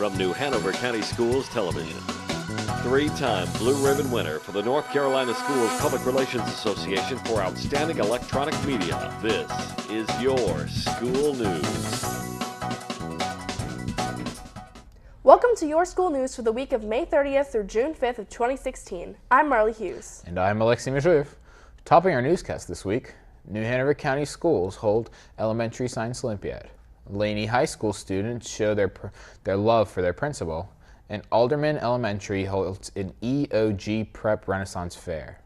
from New Hanover County Schools Television. Three-time Blue Ribbon winner for the North Carolina Schools Public Relations Association for Outstanding Electronic Media. This is your School News. Welcome to your school news for the week of May 30th through June 5th of 2016. I'm Marley Hughes. And I'm Alexei Mizhuev. Topping our newscast this week, New Hanover County Schools hold Elementary Science Olympiad. Laney High School students show their love for their principal, and Alderman Elementary holds an EOG Prep Renaissance Fair.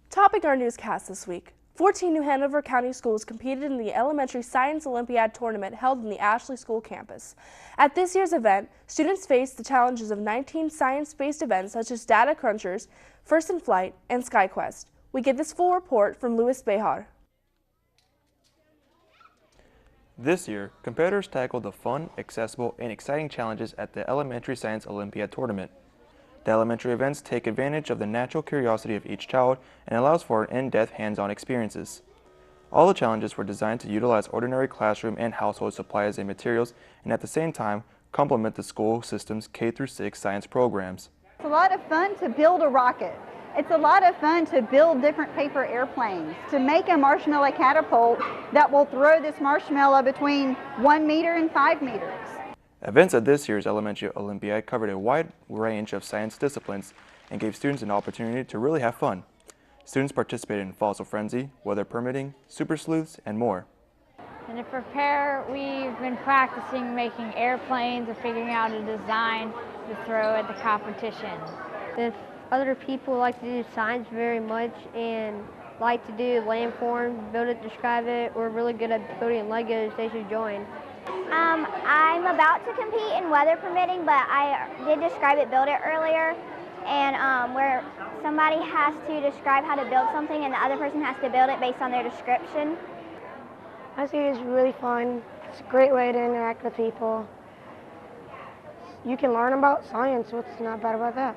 Topping our newscast this week, 14 New Hanover County schools competed in the Elementary Science Olympiad tournament held in the Ashley School campus. At this year's event, students faced the challenges of 19 science-based events such as Data Crunchers, First in Flight, and SkyQuest. We get this full report from Louis Behar. This year, competitors tackled the fun, accessible, and exciting challenges at the Elementary Science Olympiad tournament. The elementary events take advantage of the natural curiosity of each child and allows for in-depth hands-on experiences. All the challenges were designed to utilize ordinary classroom and household supplies and materials and at the same time complement the school system's K-6 science programs. It's a lot of fun to build a rocket. It's a lot of fun to build different paper airplanes, to make a marshmallow catapult that will throw this marshmallow between 1 meter and 5 meters. Events at this year's Elementary Olympiad covered a wide range of science disciplines and gave students an opportunity to really have fun. Students participated in Fossil Frenzy, weather permitting, super sleuths, and more. And to prepare, we've been practicing making airplanes and figuring out a design to throw at the competition. If other people like to do science very much and like to do landforms, build it, describe it, or really good at building Legos, they should join. I'm about to compete in weather permitting, but I did describe it, build it earlier, and where somebody has to describe how to build something and the other person has to build it based on their description. I think it's really fun. It's a great way to interact with people. You can learn about science, what's not bad about that?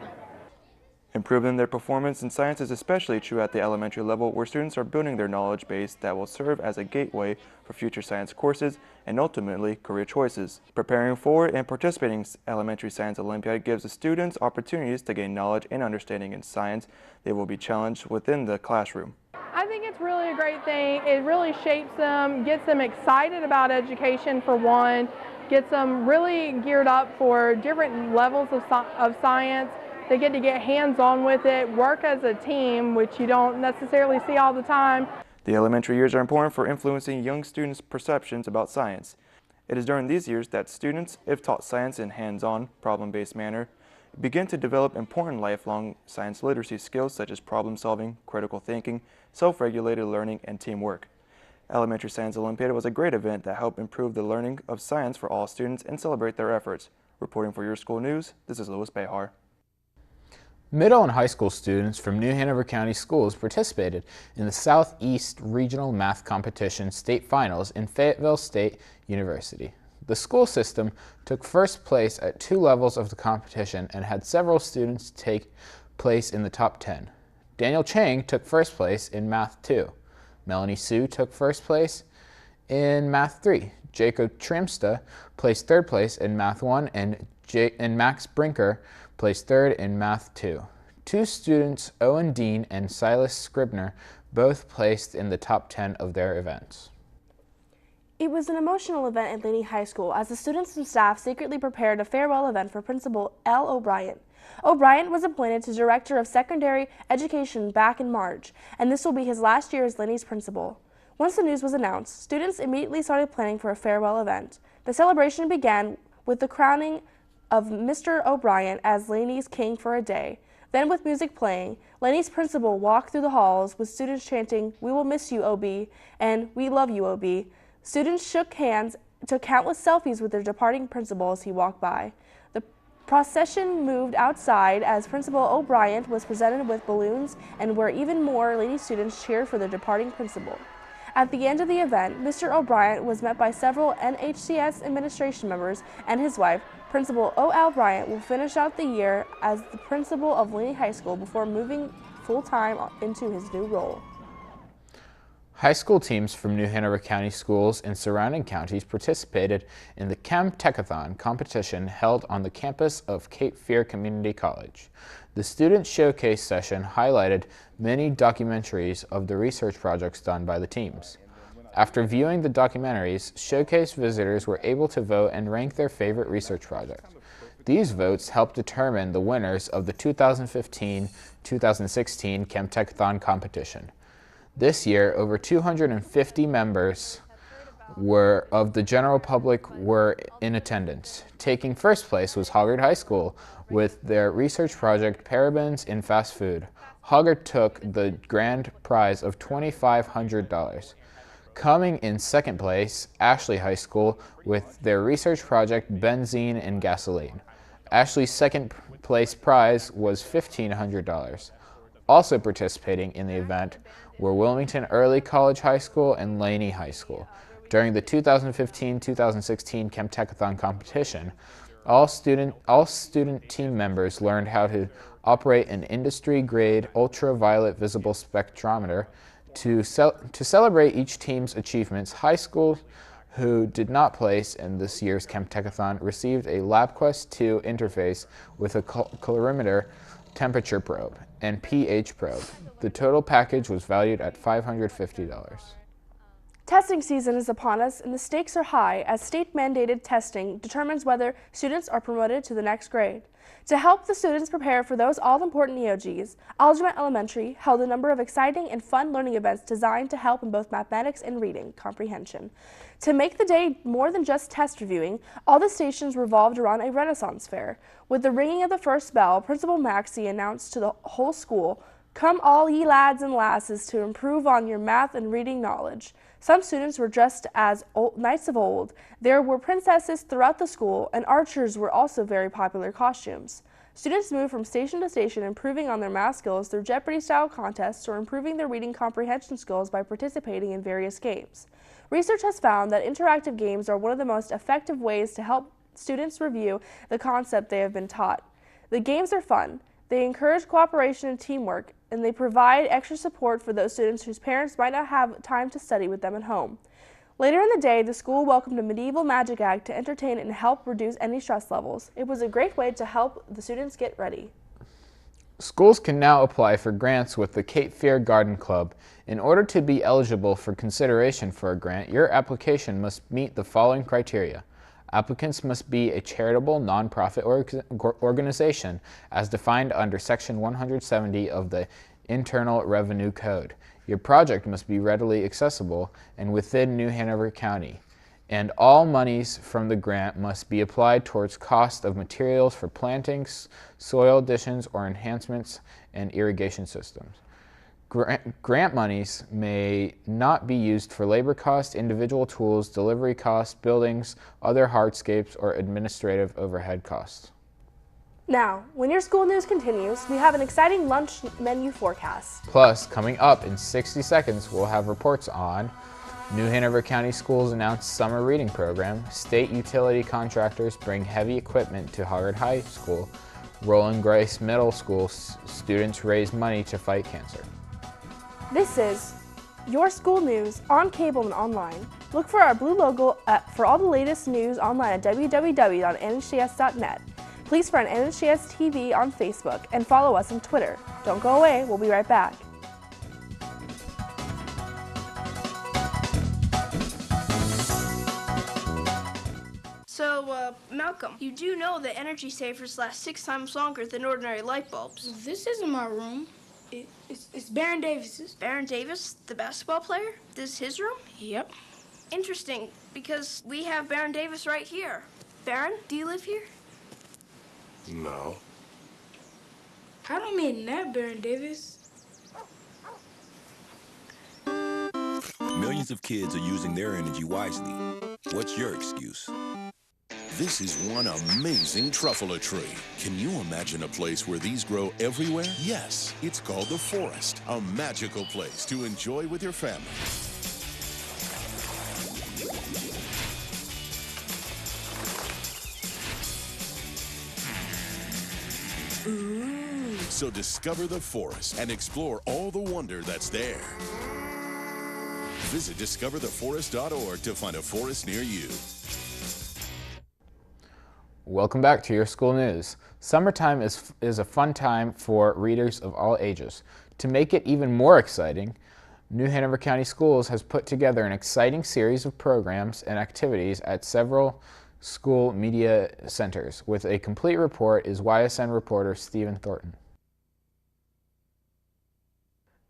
Improving their performance in science is especially true at the elementary level, where students are building their knowledge base that will serve as a gateway for future science courses and ultimately career choices. Preparing for and participating in Elementary Science Olympiad gives the students opportunities to gain knowledge and understanding in science. They will be challenged within the classroom. I think it's really a great thing. It really shapes them, gets them excited about education for one, gets them really geared up for different levels of science. They get to get hands-on with it, work as a team, which you don't necessarily see all the time. The elementary years are important for influencing young students' perceptions about science. It is during these years that students, if taught science in hands-on, problem-based manner, begin to develop important lifelong science literacy skills such as problem-solving, critical thinking, self-regulated learning, and teamwork. Elementary Science Olympiad was a great event that helped improve the learning of science for all students and celebrate their efforts. Reporting for Your School News, this is Louis Behar. Middle and high school students from New Hanover County Schools participated in the Southeast Regional Math Competition State Finals in Fayetteville State University. The school system took first place at 2 levels of the competition and had several students take place in the top 10. Daniel Chang took first place in Math 2. Melanie Sue took first place in Math 3. Jacob Trimsta placed third place in Math 1, and Max Brinker placed third in Math 2. 2 students, Owen Dean and Silas Scribner, both placed in the top 10 of their events. It was an emotional event at Laney High School as the students and staff secretly prepared a farewell event for Principal L. O'Brien. O'Brien was appointed to Director of Secondary Education back in March, and this will be his last year as Laney's principal. Once the news was announced, students immediately started planning for a farewell event. The celebration began with the crowning of Mr. O'Brien as Laney's king for a day. Then with music playing, Laney's principal walked through the halls with students chanting, "We will miss you, OB," and "We love you, OB." Students shook hands, took countless selfies with their departing principal as he walked by. The procession moved outside as Principal O'Brien was presented with balloons and where even more Laney students cheered for their departing principal. At the end of the event, Mr. O'Brien was met by several NHCS administration members and his wife. Principal O.L. Bryant will finish out the year as the principal of Laney High School before moving full-time into his new role. High school teams from New Hanover County schools and surrounding counties participated in the Chem-Tech-a-thon competition held on the campus of Cape Fear Community College. The student showcase session highlighted many documentaries of the research projects done by the teams. After viewing the documentaries, showcase visitors were able to vote and rank their favorite research project. These votes helped determine the winners of the 2015-2016 Chem-Tech-a-thon competition. This year, over 250 members of the general public were in attendance. Taking first place was Hoggard High School with their research project Parabens in Fast Food. Hoggard took the grand prize of $2,500. Coming in second place, Ashley High School with their research project Benzene and Gasoline. Ashley's second place prize was $1,500. Also participating in the event were Wilmington Early College High School and Laney High School. During the 2015-2016 Chem-Tech-a-thon competition, all student team members learned how to operate an industry-grade ultraviolet visible spectrometer. To celebrate each team's achievements, high schools who did not place in this year's Chem-Tech-a-thon received a LabQuest 2 interface with a colorimeter, temperature probe, and pH probe. The total package was valued at $550. Testing season is upon us and the stakes are high as state-mandated testing determines whether students are promoted to the next grade. To help the students prepare for those all-important EOGs, Algernon Elementary held a number of exciting and fun learning events designed to help in both mathematics and reading comprehension. To make the day more than just test reviewing, all the stations revolved around a Renaissance fair. With the ringing of the first bell, Principal Maxey announced to the whole school, "Come all ye lads and lasses to improve on your math and reading knowledge." Some students were dressed as knights of old. There were princesses throughout the school, and archers were also very popular costumes. Students moved from station to station, improving on their math skills through Jeopardy-style contests or improving their reading comprehension skills by participating in various games. Research has found that interactive games are one of the most effective ways to help students review the concept they have been taught. The games are fun. They encourage cooperation and teamwork, and they provide extra support for those students whose parents might not have time to study with them at home. Later in the day, the school welcomed a medieval magic act to entertain and help reduce any stress levels. It was a great way to help the students get ready. Schools can now apply for grants with the Cape Fear Garden Club. In order to be eligible for consideration for a grant, your application must meet the following criteria. Applicants must be a charitable nonprofit organization as defined under Section 170 of the Internal Revenue Code. Your project must be readily accessible and within New Hanover County. And all monies from the grant must be applied towards cost of materials for plantings, soil additions or enhancements, and irrigation systems. Grant monies may not be used for labor costs, individual tools, delivery costs, buildings, other hardscapes, or administrative overhead costs. Now, when your school news continues, we have an exciting lunch menu forecast. Plus, coming up in 60 seconds, we'll have reports on New Hanover County Schools announced summer reading program, state utility contractors bring heavy equipment to Hoggard High School, Roland Grace Middle School students raise money to fight cancer. This is your school news on cable and online. Look for our blue logo for all the latest news online at www.nhcs.net. Please friend NHCS TV on Facebook and follow us on Twitter. Don't go away, we'll be right back. So, Malcolm, you do know that energy savers last 6 times longer than ordinary light bulbs. This isn't my room. It's Baron Davis's. Baron Davis, the basketball player? This is his room? Yep. Interesting, because we have Baron Davis right here. Baron, do you live here? No. I don't mean that, Baron Davis. Millions of kids are using their energy wisely. What's your excuse? This is one amazing truffula tree. Can you imagine a place where these grow everywhere? Yes, it's called the forest, a magical place to enjoy with your family. Ooh. So discover the forest and explore all the wonder that's there. Visit discovertheforest.org to find a forest near you. Welcome back to your school news. Summertime is a fun time for readers of all ages. To make it even more exciting, New Hanover County Schools has put together an exciting series of programs and activities at several school media centers. With a complete report is YSN reporter Stephen Thornton.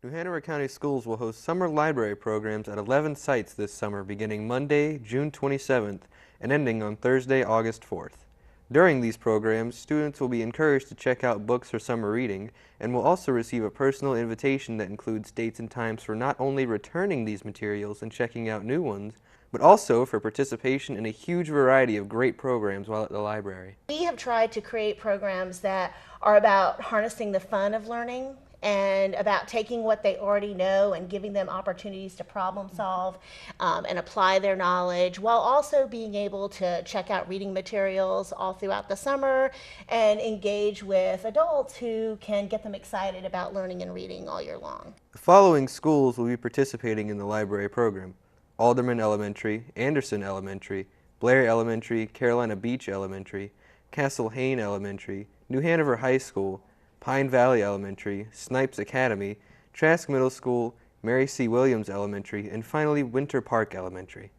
New Hanover County Schools will host summer library programs at 11 sites this summer beginning Monday, June 27th and ending on Thursday, August 4th. During these programs, students will be encouraged to check out books for summer reading and will also receive a personal invitation that includes dates and times for not only returning these materials and checking out new ones, but also for participation in a huge variety of great programs while at the library. We have tried to create programs that are about harnessing the fun of learning and about taking what they already know and giving them opportunities to problem solve and apply their knowledge, while also being able to check out reading materials all throughout the summer and engage with adults who can get them excited about learning and reading all year long. The following schools will be participating in the library program: Alderman Elementary, Anderson Elementary, Blair Elementary, Carolina Beach Elementary, Castle Hayne Elementary, New Hanover High School, Pine Valley Elementary, Snipes Academy, Trask Middle School, Mary C. Williams Elementary, and finally Winter Park Elementary.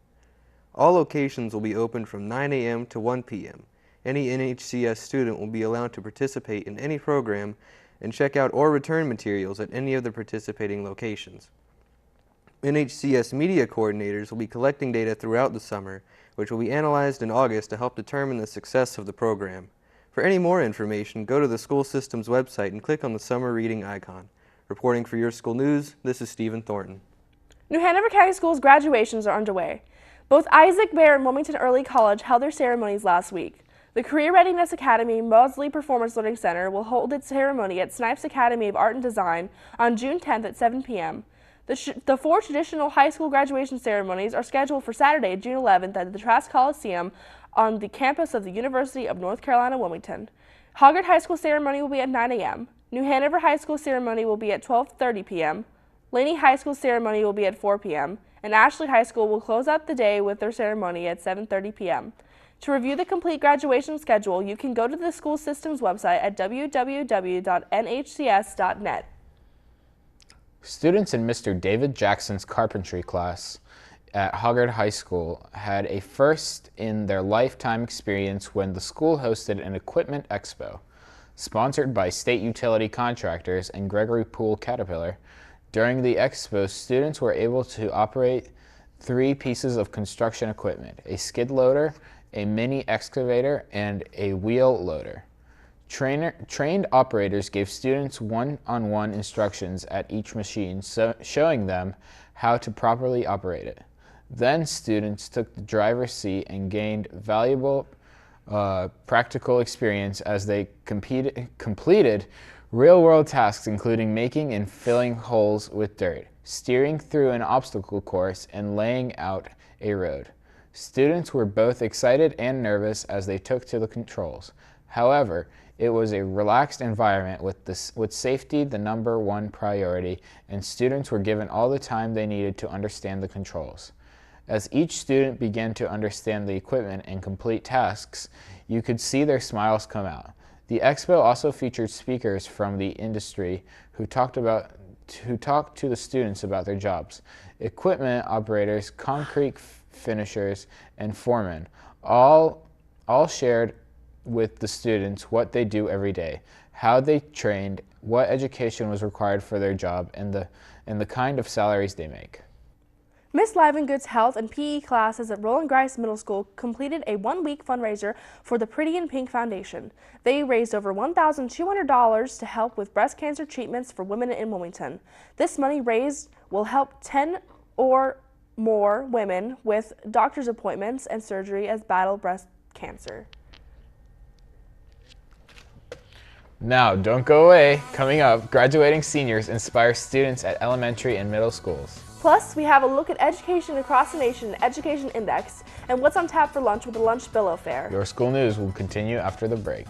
All locations will be open from 9 a.m. to 1 p.m. Any NHCS student will be allowed to participate in any program and check out or return materials at any of the participating locations. NHCS media coordinators will be collecting data throughout the summer, which will be analyzed in August to help determine the success of the program. For any more information, go to the school system's website and click on the summer reading icon. Reporting for your school news, this is Stephen Thornton. New Hanover County Schools graduations are underway. Both Isaac Bear and Wilmington Early College held their ceremonies last week. The Career Readiness Academy Maudsley Performance Learning Center will hold its ceremony at Snipes Academy of Art and Design on June 10th at 7 p.m. The four traditional high school graduation ceremonies are scheduled for Saturday, June 11th at the Trask Coliseum on the campus of the University of North Carolina, Wilmington. Hoggard High School ceremony will be at 9 a.m. New Hanover High School ceremony will be at 12:30 p.m. Laney High School ceremony will be at 4 p.m. and Ashley High School will close out the day with their ceremony at 7:30 p.m. To review the complete graduation schedule, you can go to the school system's website at www.nhcs.net. Students in Mr. David Jackson's carpentry class at Hoggard High School had a first in their lifetime experience when the school hosted an equipment expo. Sponsored by State Utility Contractors and Gregory Poole Caterpillar, during the expo, students were able to operate 3 pieces of construction equipment: a skid loader, a mini excavator, and a wheel loader. Trained operators gave students one-on-one instructions at each machine, showing them how to properly operate it. Then students took the driver's seat and gained valuable practical experience as they completed real-world tasks, including making and filling holes with dirt, steering through an obstacle course, and laying out a road. Students were both excited and nervous as they took to the controls. However, it was a relaxed environment with safety the number one priority, and students were given all the time they needed to understand the controls. As each student began to understand the equipment and complete tasks, you could see their smiles come out. The expo also featured speakers from the industry who talked to the students about their jobs. Equipment operators, concrete finishers, and foremen all shared with the students what they do every day, how they trained, what education was required for their job, and the kind of salaries they make. Miss Livengood's health and PE classes at Roland Grice Middle School completed a one-week fundraiser for the Pretty in Pink Foundation. They raised over $1,200 to help with breast cancer treatments for women in Wilmington. This money raised will help 10 or more women with doctor's appointments and surgery as battle breast cancer. Now, don't go away. Coming up, graduating seniors inspire students at elementary and middle schools. Plus, we have a look at education across the nation, Education Index, and what's on tap for lunch with the Lunch Billow Fair. Your school news will continue after the break.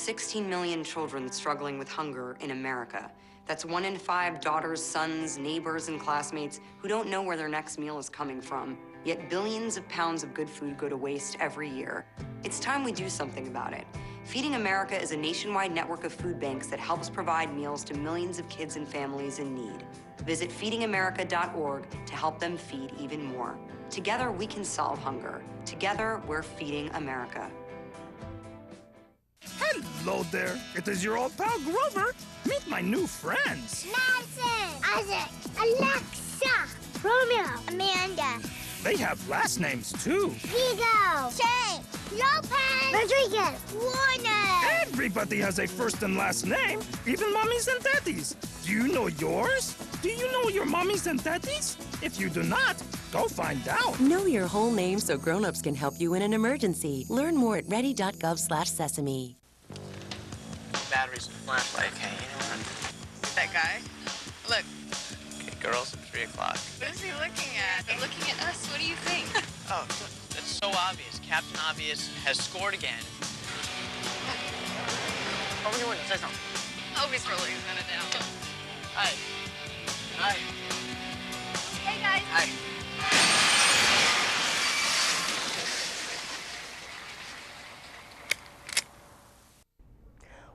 16 million children struggling with hunger in America. That's 1 in 5 daughters, sons, neighbors, and classmates who don't know where their next meal is coming from. Yet billions of pounds of good food go to waste every year. It's time we do something about it. Feeding America is a nationwide network of food banks that helps provide meals to millions of kids and families in need. Visit feedingamerica.org to help them feed even more. Together, we can solve hunger. Together, we're feeding America. Hello there. It is your old pal Grover. Meet my new friends. Madison, Isaac, Alexa, Romeo, Amanda. They have last names too. Vigo, Shane, Lopez, Rodriguez, Warner. Everybody has a first and last name, even mommies and daddies. Do you know yours? Do you know your mommies and daddies? If you do not, go find out. Know your whole name so grown-ups can help you in an emergency. Learn more at ready.gov/sesame. Batteries and flashlight. Okay, you know what? That guy? Look. Okay, girls at 3 o'clock. What is he looking at? They're looking at us. What do you think? Oh, that's so obvious. Captain Obvious has scored again. Over here, say something. Oh, he's really gonna down. Hi. Hi. Hey, guys. Hi.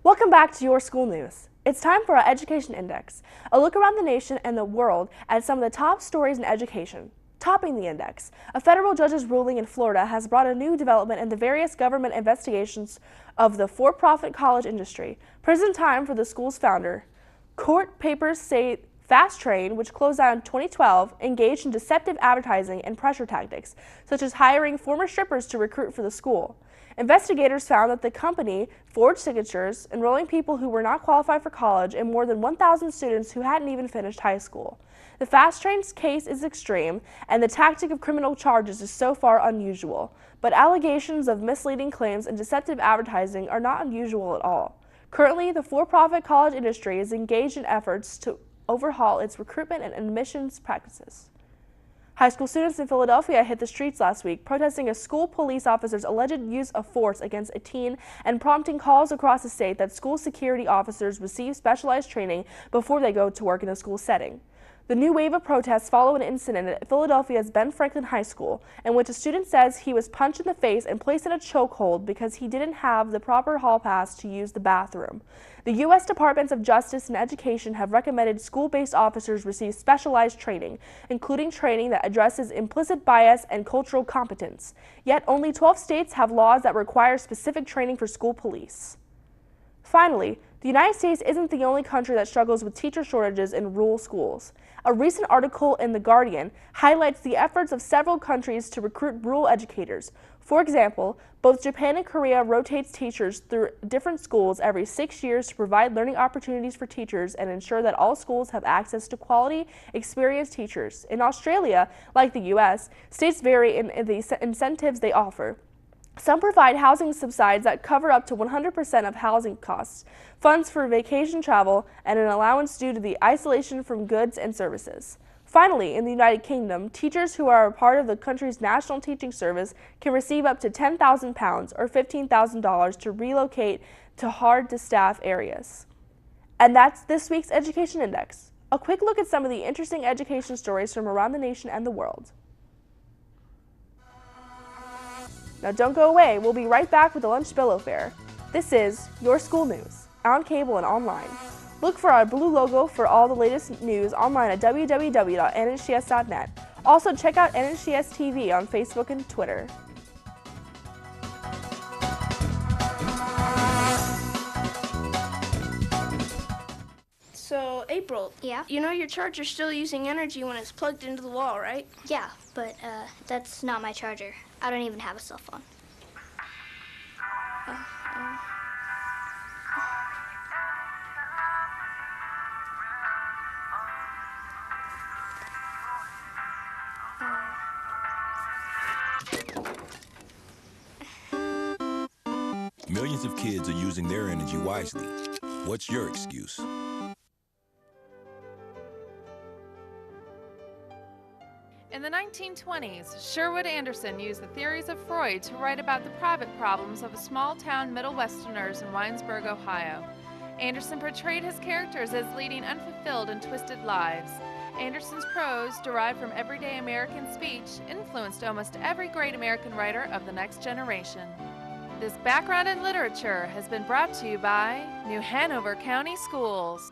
Welcome back to Your School News. It's time for our Education Index, a look around the nation and the world at some of the top stories in education. Topping the index, a federal judge's ruling in Florida has brought a new development in the various government investigations of the for-profit college industry. Prison time for the school's founder. Court papers say Fast Train, which closed out in 2012, engaged in deceptive advertising and pressure tactics, such as hiring former strippers to recruit for the school. Investigators found that the company forged signatures, enrolling people who were not qualified for college and more than 1,000 students who hadn't even finished high school. The Fast Train's case is extreme, and the tactic of criminal charges is so far unusual. But allegations of misleading claims and deceptive advertising are not unusual at all. Currently, the for-profit college industry is engaged in efforts to overhaul its recruitment and admissions practices. High school students in Philadelphia hit the streets last week, protesting a school police officer's alleged use of force against a teen and prompting calls across the state that school security officers receive specialized training before they go to work in a school setting. The new wave of protests follow an incident at Philadelphia's Ben Franklin High School, in which a student says he was punched in the face and placed in a chokehold because he didn't have the proper hall pass to use the bathroom. The U.S. Departments of Justice and Education have recommended school-based officers receive specialized training, including training that addresses implicit bias and cultural competence. Yet only 12 states have laws that require specific training for school police. Finally, the United States isn't the only country that struggles with teacher shortages in rural schools. A recent article in The Guardian highlights the efforts of several countries to recruit rural educators. For example, both Japan and Korea rotates teachers through different schools every 6 years to provide learning opportunities for teachers and ensure that all schools have access to quality, experienced teachers. In Australia, like the U.S., states vary in the incentives they offer. Some provide housing subsidies that cover up to 100% of housing costs, funds for vacation travel, and an allowance due to the isolation from goods and services. Finally, in the United Kingdom, teachers who are a part of the country's national teaching service can receive up to £10,000 or $15,000 to relocate to hard-to-staff areas. And that's this week's Education Index. A quick look at some of the interesting education stories from around the nation and the world. Now don't go away, we'll be right back with the Lunch Bill Affair. This is Your School News, on cable and online. Look for our blue logo for all the latest news online at www.nhcs.net. Also check out NHCS TV on Facebook and Twitter. So, April. Yeah? You know your charger's still using energy when it's plugged into the wall, right? Yeah, but that's not my charger. I don't even have a cell phone. Millions of kids are using their energy wisely. What's your excuse? In the 1920s, Sherwood Anderson used the theories of Freud to write about the private problems of small-town Middle Westerners in Winesburg, Ohio. Anderson portrayed his characters as leading unfulfilled and twisted lives. Anderson's prose, derived from everyday American speech, influenced almost every great American writer of the next generation. This background in literature has been brought to you by New Hanover County Schools.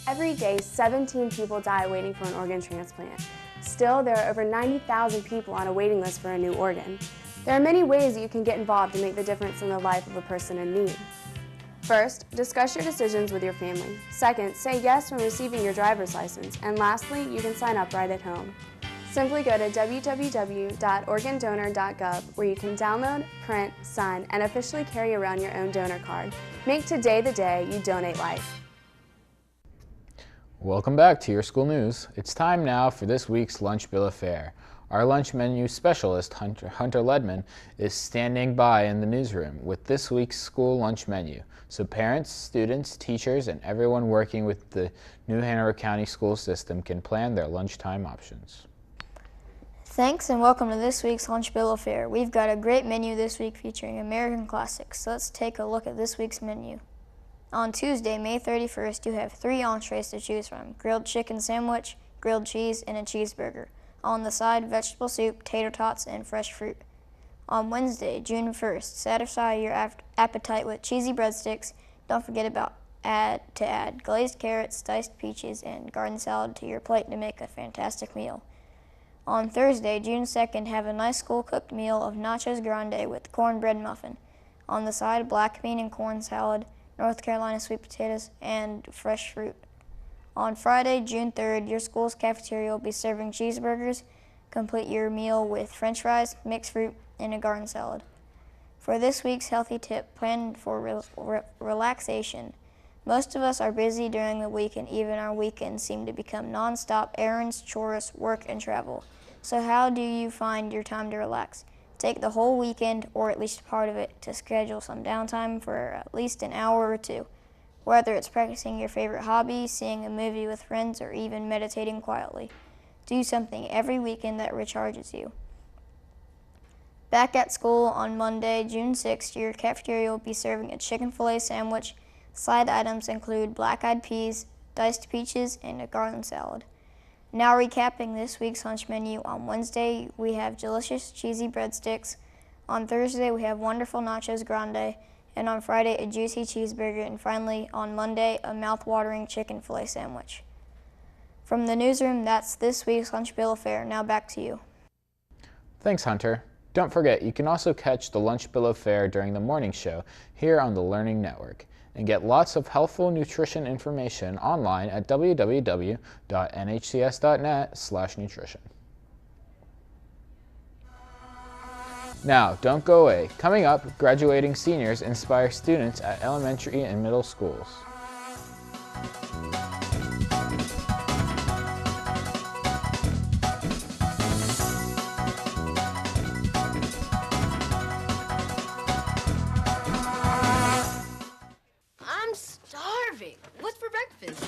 Every day, 17 people die waiting for an organ transplant. Still, there are over 90,000 people on a waiting list for a new organ. There are many ways that you can get involved to make the difference in the life of a person in need. First, discuss your decisions with your family. Second, say yes when receiving your driver's license. And lastly, you can sign up right at home. Simply go to www.organdonor.gov where you can download, print, sign, and officially carry around your own donor card. Make today the day you donate life. Welcome back to your school news. It's time now for this week's lunch bill of fare. Our lunch menu specialist, Hunter Ledman, is standing by in the newsroom with this week's school lunch menu, so parents, students, teachers, and everyone working with the New Hanover County school system can plan their lunchtime options. Thanks and welcome to this week's lunch bill of fare. We've got a great menu this week featuring American classics, so let's take a look at this week's menu. On Tuesday, May 31st, you have 3 entrees to choose from: grilled chicken sandwich, grilled cheese, and a cheeseburger. On the side, vegetable soup, tater tots, and fresh fruit. On Wednesday, June 1st, satisfy your appetite with cheesy breadsticks. Don't forget to add glazed carrots, diced peaches, and garden salad to your plate to make a fantastic meal. On Thursday, June 2nd, have a nice school-cooked meal of nachos grande with cornbread muffin. On the side, black bean and corn salad, North Carolina sweet potatoes, and fresh fruit. On Friday, June 3rd, your school's cafeteria will be serving cheeseburgers. Complete your meal with french fries, mixed fruit, and a garden salad. For this week's healthy tip, plan for relaxation. Most of us are busy during the week, and even our weekends seem to become non-stop errands, chores, work, and travel. So how do you find your time to relax? Take the whole weekend, or at least part of it, to schedule some downtime for at least an hour or two. Whether it's practicing your favorite hobby, seeing a movie with friends, or even meditating quietly. Do something every weekend that recharges you. Back at school on Monday, June 6th, your cafeteria will be serving a chicken filet sandwich. Side items include black-eyed peas, diced peaches, and a garden salad. Now recapping this week's lunch menu, on Wednesday we have delicious cheesy breadsticks, on Thursday we have wonderful nachos grande, and on Friday a juicy cheeseburger, and finally on Monday a mouth-watering chicken filet sandwich. From the newsroom, that's this week's lunch bill of fare. Now back to you. Thanks, Hunter. Don't forget, you can also catch the lunch bill of fare during the morning show here on the Learning Network, and get lots of healthful nutrition information online at www.nhcs.net/nutrition. Now, don't go away. Coming up, graduating seniors inspire students at elementary and middle schools. What's for breakfast?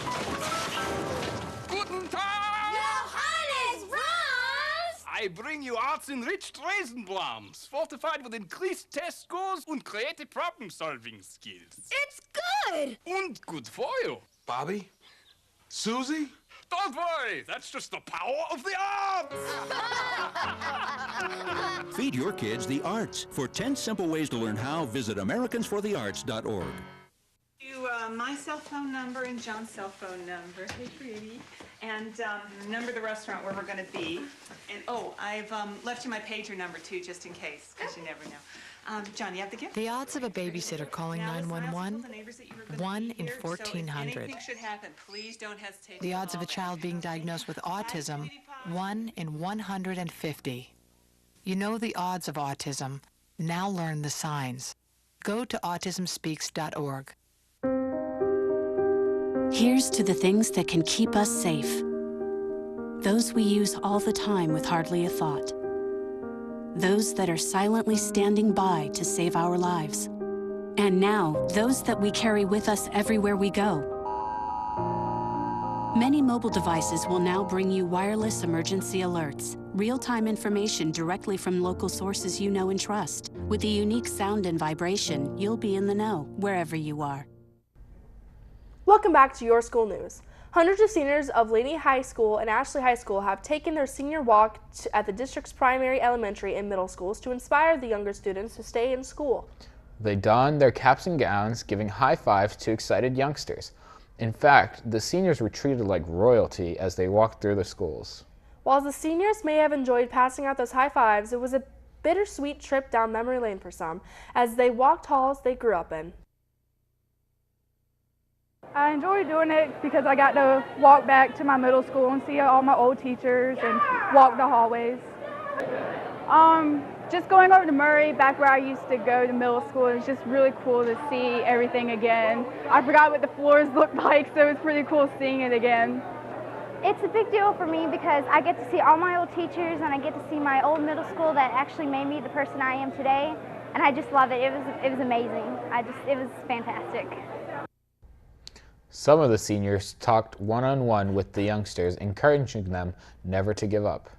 Guten Tag! Johannes, Ross! I bring you arts-enriched Raisinblums, fortified with increased test scores and creative problem-solving skills. It's good! And good for you. Bobby? Susie? Don't worry, that's just the power of the arts! Feed your kids the arts. For 10 simple ways to learn how, visit AmericansForTheArts.org. My cell phone number and John's cell phone number. Hey, pretty. And the number of the restaurant where we're going to be. And I've left you my pager number too, just in case, because you never know. John, you have the gift? The odds of a babysitter calling 911, 1 in 1,400. Anything should happen. Please don't hesitate. The odds of a child being diagnosed with autism, 1 in 150. You know the odds of autism. Now learn the signs. Go to autismspeaks.org. Here's to the things that can keep us safe. Those we use all the time with hardly a thought. Those that are silently standing by to save our lives. And now, those that we carry with us everywhere we go. Many mobile devices will now bring you wireless emergency alerts. Real-time information directly from local sources you know and trust. With the unique sound and vibration, you'll be in the know wherever you are. Welcome back to Your School News. Hundreds of seniors of Laney High School and Ashley High School have taken their senior walk at the district's primary, elementary, and middle schools to inspire the younger students to stay in school. They donned their caps and gowns, giving high fives to excited youngsters. In fact, the seniors were treated like royalty as they walked through the schools. While the seniors may have enjoyed passing out those high fives, it was a bittersweet trip down memory lane for some, as they walked halls they grew up in. I enjoyed doing it because I got to walk back to my middle school and see all my old teachers and walk the hallways. Just going over to Murray, back where I used to go to middle school, it was just really cool to see everything again. I forgot what the floors looked like, so it was pretty cool seeing it again. It's a big deal for me because I get to see all my old teachers and I get to see my old middle school that actually made me the person I am today, and I just love it. It was amazing. It was fantastic. Some of the seniors talked one-on-one with the youngsters, encouraging them never to give up.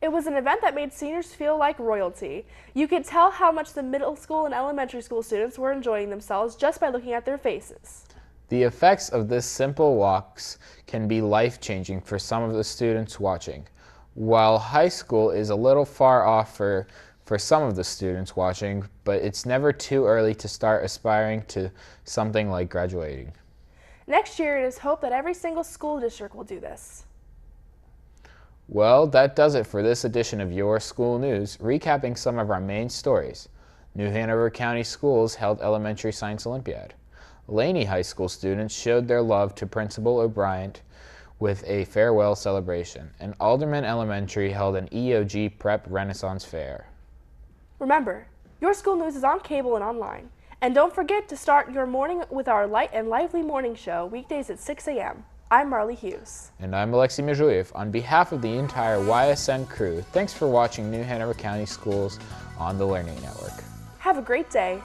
It was an event that made seniors feel like royalty. You could tell how much the middle school and elementary school students were enjoying themselves just by looking at their faces. The effects of this simple walks can be life-changing for some of the students watching. While high school is a little far off for some of the students watching, but it's never too early to start aspiring to something like graduating. Next year, it is hoped that every single school district will do this. Well, that does it for this edition of Your School News, recapping some of our main stories. New Hanover County Schools held Elementary Science Olympiad. Laney High School students showed their love to Principal O'Brien with a farewell celebration, and Alderman Elementary held an EOG Prep Renaissance Fair. Remember, Your School News is on cable and online. And don't forget to start your morning with our light and lively morning show, weekdays at 6 a.m. I'm Marley Hughes. And I'm Alexei Mezhuyev. On behalf of the entire YSN crew, thanks for watching New Hanover County Schools on the Learning Network. Have a great day.